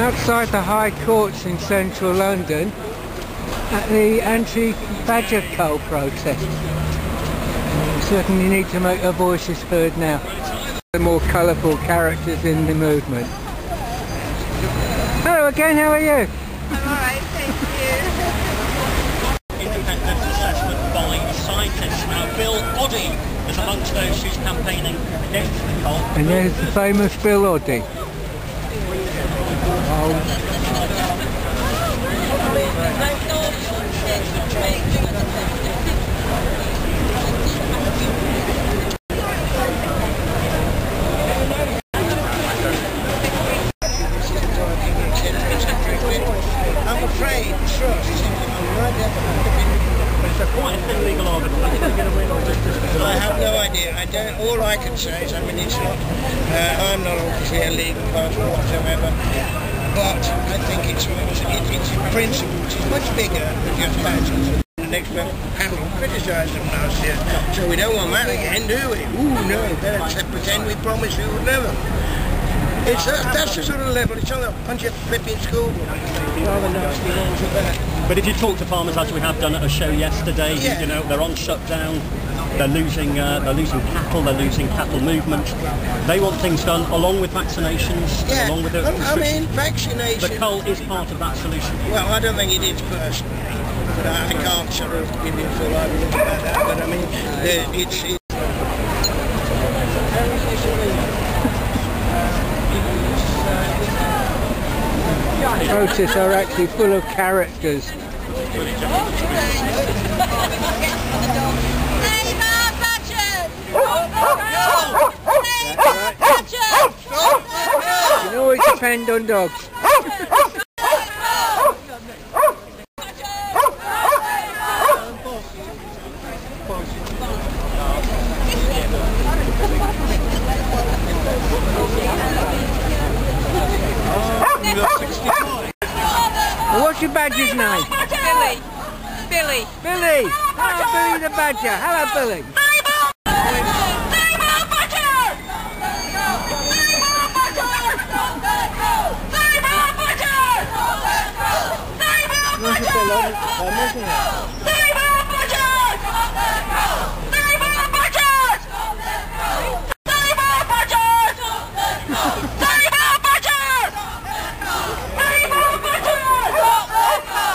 outside the High Courts in central London at the anti-badger cull protest. We certainly need to make our voices heard now. The more colourful characters in the movement. Hello again, how are you? I'm alright, thank you. Independent assessment by scientists. Now, Bill Oddie is amongst those who's campaigning against the cull. And there's the famous Bill Oddie. I'm afraid trust. It's quite a thin legal argument. Are they going to win or just I have no idea. I don't. All I can say is, I mean, it's not. I'm not obviously a legal person whatsoever, but I think it's a principle which is much bigger than just badges. The next panel criticised them last year, so we don't want that again, do we? Ooh, no, better pretend we promised we would never. That's the sort of level. It's not a bunch of flipping schoolboys. Rather nasty ones at that. But if you talk to farmers, as we have done at a show yesterday, yeah. You know, they're on shutdown, they're losing cattle, they're losing cattle movement. They want things done along with vaccinations, Yeah, along with the I mean, vaccination. The cull is part of that solution. Well, I don't think it is personally, but I can't sort of give you a full argument about that. But I mean, it's Protests are actually full of characters. Save our badgers! Save our badgers! You can always depend on dogs. What's your badger's name? Billy. Billy. Billy! Hello, Billy the badger. Hello, Billy. Save our badgers! Save our badgers! Save our badgers! Save our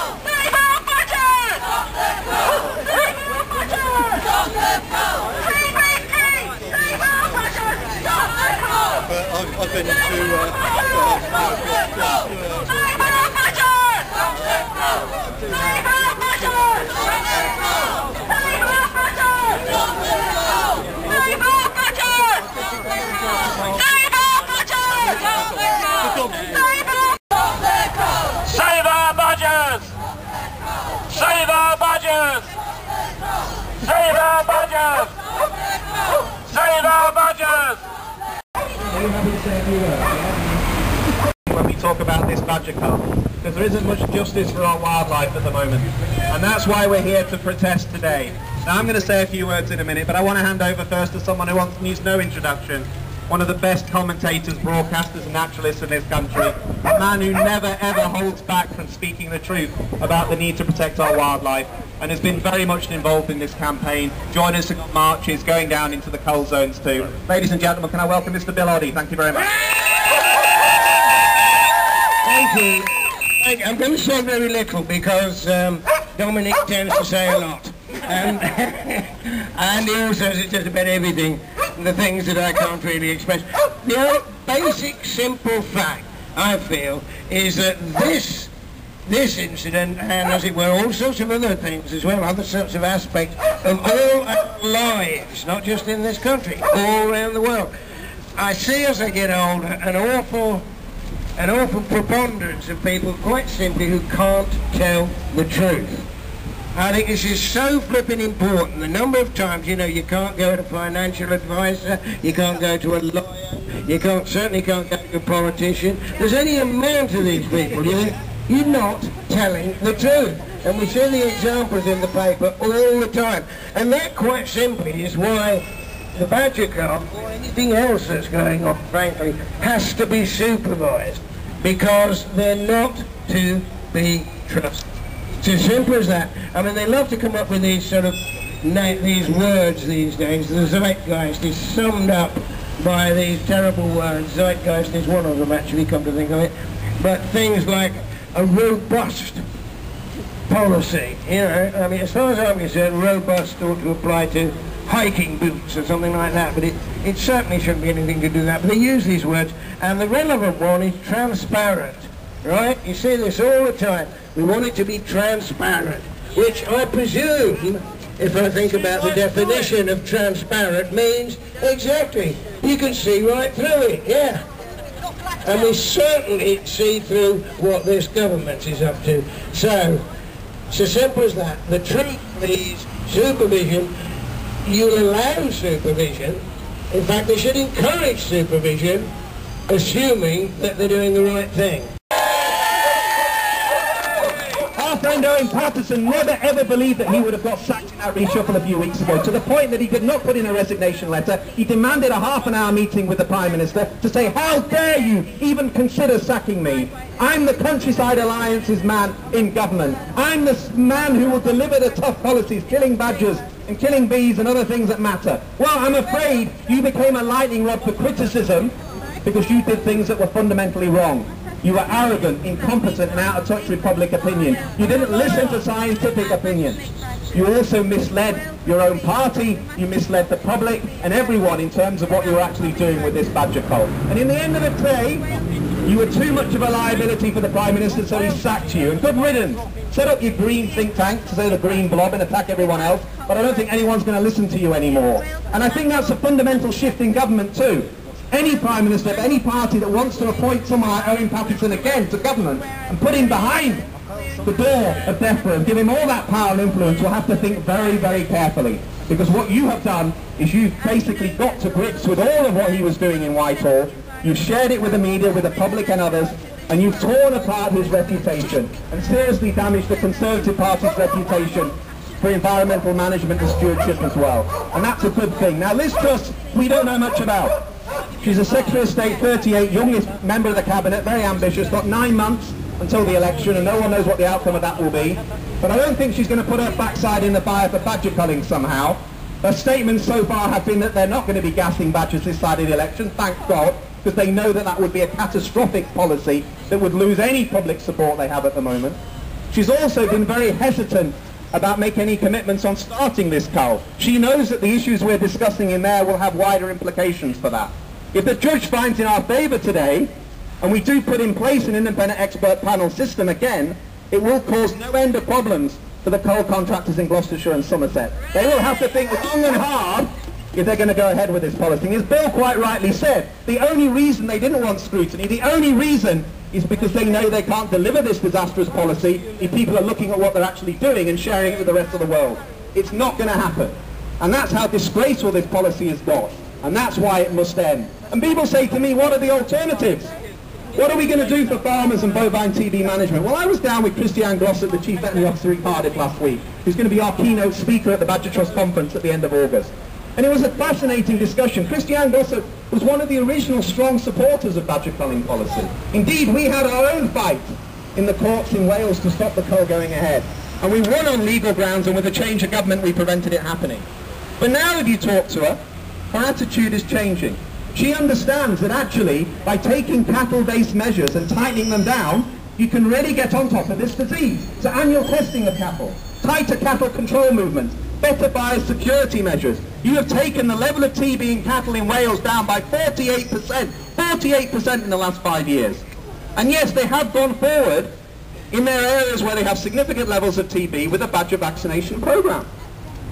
badgers! Save our badgers! Save our badgers! Save our badgers! Save our badgers! Save our badgers! Save our badgers! Save our badgers! I've been to. Save our badgers! Save our badgers! Save our badgers! Save our badgers! When we talk about this badger cull, because there isn't much justice for our wildlife at the moment, and that's why we're here to protest today. Now I'm going to say a few words in a minute, but I want to hand over first to someone who needs no introduction, one of the best commentators, broadcasters and naturalists in this country, a man who never ever holds back from speaking the truth about the need to protect our wildlife, and has been very much involved in this campaign, joined us at marches, going down into the cull zones too. Ladies and gentlemen, can I welcome Mr. Bill Oddie? Thank you very much. Thank you. I'm going to say very little because Dominic tends to say a lot. And he also says just about everything, the things that I can't really express. The only basic, simple fact, I feel, is that this incident, and as it were, all sorts of other things as well, other sorts of aspects of all our lives, not just in this country, all around the world. I see as I get older an awful preponderance of people, quite simply, who can't tell the truth. I think this is so flipping important. The number of times, you know, you can't go to a financial advisor, you can't go to a lawyer, you certainly can't go to a politician. There's any amount of these people, you're not telling the truth. And we see the examples in the paper all the time. And that, quite simply, is why the badger cull, or anything else that's going on, frankly, has to be supervised. because they're not to be trusted. It's as simple as that. I mean, they love to come up with these sort of these words these days. The zeitgeist is summed up by these terrible words. Zeitgeist is one of them, actually, come to think of it. But things like a robust policy, you know, I mean, as far as I'm concerned, robust ought to apply to hiking boots or something like that, but it certainly shouldn't be anything to do with that. But they use these words, and the relevant one is transparent, right? You see this all the time. We want it to be transparent, which I presume, if I think about the definition of transparent, means exactly, you can see right through it, yeah. And we certainly see through what this government is up to. So, it's as simple as that. The truth, please, supervision, you'll allow supervision. In fact, they should encourage supervision, assuming that they're doing the right thing. Our friend Owen Patterson never ever believed that he would have got sacked in that reshuffle a few weeks ago, to the point that he could not put in a resignation letter. He demanded a half-an-hour meeting with the Prime Minister to say, how dare you even consider sacking me? I'm the Countryside Alliance's man in government. I'm the man who will deliver the tough policies, killing badgers and killing bees and other things that matter. Well, I'm afraid you became a lightning rod for criticism because you did things that were fundamentally wrong. You were arrogant, incompetent, and out of touch with public opinion. You didn't listen to scientific opinion. You also misled your own party, you misled the public and everyone in terms of what you were actually doing with this badger cull. And in the end of the day, you were too much of a liability for the Prime Minister, so he sacked you. And good riddance. Set up your green think tank to say the green blob and attack everyone else, but I don't think anyone's going to listen to you anymore. And I think that's a fundamental shift in government too. Any Prime Minister of any party that wants to appoint someone like Owen Patterson again to government and put him behind the door of death row and give him all that power and influence will have to think very, very carefully. Because what you have done is you've basically got to grips with all of what he was doing in Whitehall. You've shared it with the media, with the public and others, and you've torn apart his reputation and seriously damaged the Conservative Party's reputation for environmental management and stewardship as well. And that's a good thing. Now Liz Truss, we don't know much about. She's a Secretary of State, 38, youngest member of the Cabinet, very ambitious, got 9 months until the election, and no one knows what the outcome of that will be. But I don't think she's going to put her backside in the fire for badger culling somehow. Her statements so far have been that they're not going to be gassing badgers this side of the election, thank God, because they know that that would be a catastrophic policy that would lose any public support they have at the moment. She's also been very hesitant about making any commitments on starting this cull. She knows that the issues we're discussing in there will have wider implications for that. If the judge finds in our favour today, and we do put in place an independent expert panel system again, it will cause no end of problems for the coal contractors in Gloucestershire and Somerset. They will have to think long and hard if they're going to go ahead with this policy. As Bill quite rightly said, the only reason they didn't want scrutiny, the only reason is because they know they can't deliver this disastrous policy if people are looking at what they're actually doing and sharing it with the rest of the world. It's not going to happen. And that's how disgraceful this policy has got. And that's why it must end. And people say to me, what are the alternatives? What are we going to do for farmers and bovine TB management? Well, I was down with Christiane Glossop, the Chief Veterinary Officer in Cardiff last week, who's going to be our keynote speaker at the Badger Trust Conference at the end of August. And it was a fascinating discussion. Christiane Glossop was one of the original strong supporters of badger culling policy. Indeed, we had our own fight in the courts in Wales to stop the cull going ahead. And we won on legal grounds, and with a change of government, we prevented it happening. But now if you talk to her, her attitude is changing. She understands that actually, by taking cattle-based measures and tightening them down, you can really get on top of this disease. So annual testing of cattle, tighter cattle control movements, better biosecurity measures. You have taken the level of TB in cattle in Wales down by 48%, 48% in the last 5 years. And yes, they have gone forward in their areas where they have significant levels of TB with a badger vaccination program.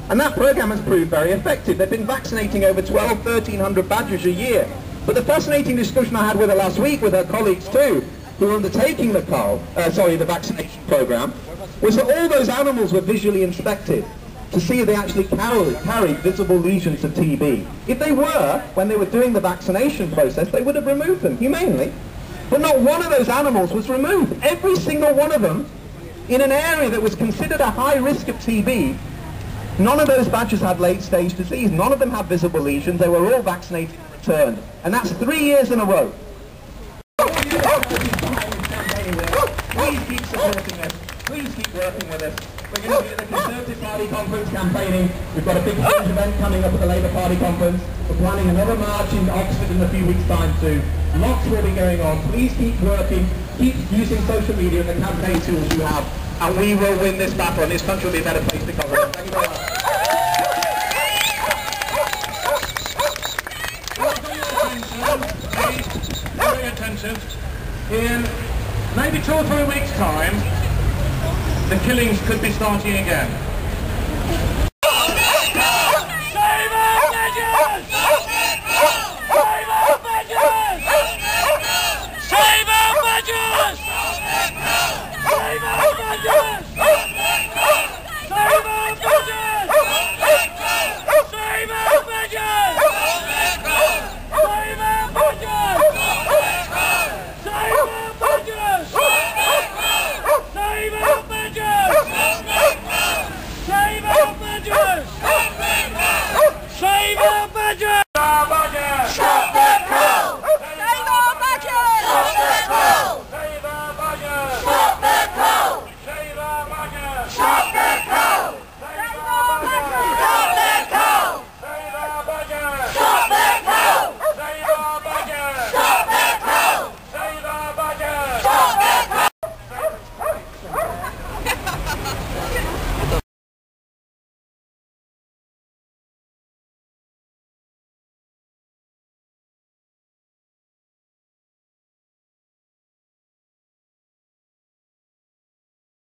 And that program has proved very effective. They've been vaccinating over 1,300 badgers a year. But the fascinating discussion I had with her last week, with her colleagues too, who were undertaking the the vaccination program, was that all those animals were visually inspected to see if they actually carried visible lesions of TB. If they were, when they were doing the vaccination process, they would have removed them humanely. But not one of those animals was removed. Every single one of them, in an area that was considered a high risk of TB, none of those badgers had late-stage disease. None of them had visible lesions. They were all vaccinated and returned. And that's 3 years in a row. Please keep supporting us. Please keep working with us. We're going to be at the Conservative Party conference campaigning. We've got a big fringe event coming up at the Labour Party conference. We're planning another march in Oxford in a few weeks' time too. Lots will be going on. Please keep working. Keep using social media and the campaign tools you have. And we will win this battle, and this country will be a better place because of it. Thank you very much. Very attention. In maybe 2 or 3 weeks' time, the killings could be starting again.